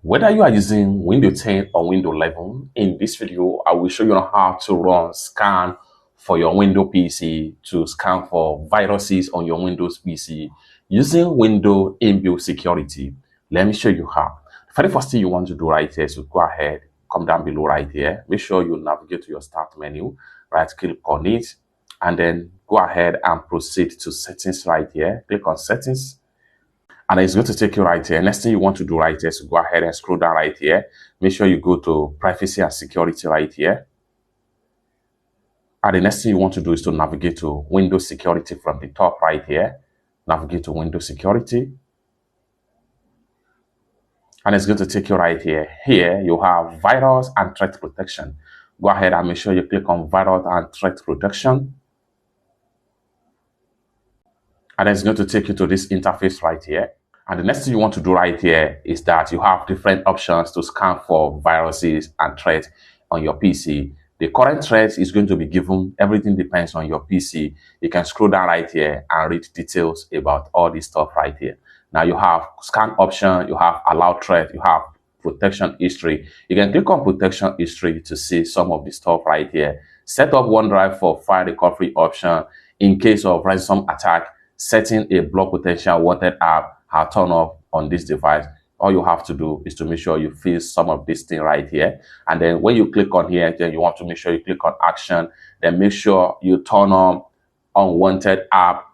Whether you are using Windows 10 or Windows 11, in this video, I will show you how to run scan for your Windows PC to scan for viruses on your Windows PC using Windows inbuilt security. Let me show you how. The very first thing you want to do right here is to go ahead, come down below right here. Make sure you navigate to your start menu, right click on it, and then go ahead and proceed to settings right here. Click on settings. And it's going to take you right here. Next thing you want to do right here is to go ahead and scroll down right here. Make sure you go to privacy and security right here. And the next thing you want to do is to navigate to Windows security from the top right here. Navigate to Windows security. And it's going to take you right here. Here you have virus and threat protection. Go ahead and make sure you click on virus and threat protection. And it's going to take you to this interface right here. And the next thing you want to do right here is that you have different options to scan for viruses and threats on your PC. The current threat is going to be given. Everything depends on your PC. You can scroll down right here and read details about all this stuff right here. Now you have scan option, you have allow threat, you have protection history. You can click on protection history to see some of the stuff right here. Set up OneDrive for file recovery option in case of ransom attack. Setting a block potential wanted app are turned off on this device. All you have to do is to make sure you fill some of this thing right here. And then when you click on here, then you want to make sure you click on action. Then make sure you turn on unwanted app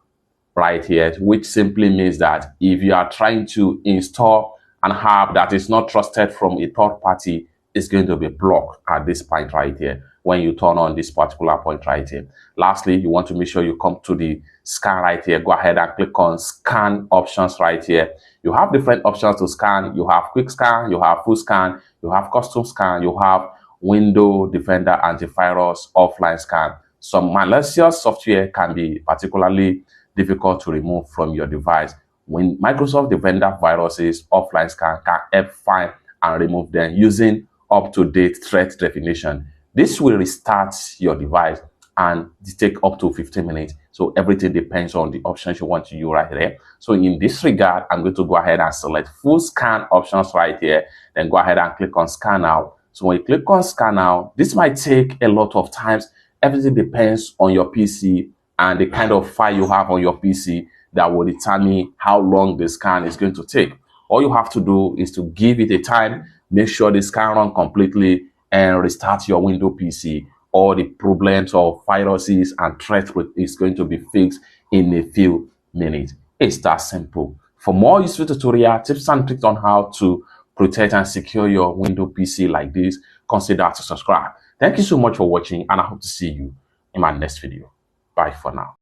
right here, which simply means that if you are trying to install an app that is not trusted from a third party, it's going to be blocked at this point right here when you turn on this particular point right here. Lastly, you want to make sure you come to the scan right here. Go ahead and click on scan options right here. You have different options to scan. You have quick scan, you have full scan, you have custom scan, you have Windows Defender antivirus offline scan. Some malicious software can be particularly difficult to remove from your device. When Microsoft Defender viruses offline scan can help find and remove them using up-to-date threat definition. This will restart your device and it take up to 15 minutes. So everything depends on the options you want to use right there. So in this regard, I'm going to go ahead and select full scan options right here. Then go ahead and click on scan now. So when you click on scan now, this might take a lot of times. Everything depends on your PC and the kind of file you have on your PC that will determine how long the scan is going to take. All you have to do is to give it a time, make sure the scan run completely, and restart your Windows PC. All the problems of viruses and threats is going to be fixed in a few minutes. It's that simple. For more useful tutorial tips and tricks on how to protect and secure your Windows PC like this, consider to subscribe. Thank you so much for watching, and I hope to see you in my next video. Bye for now.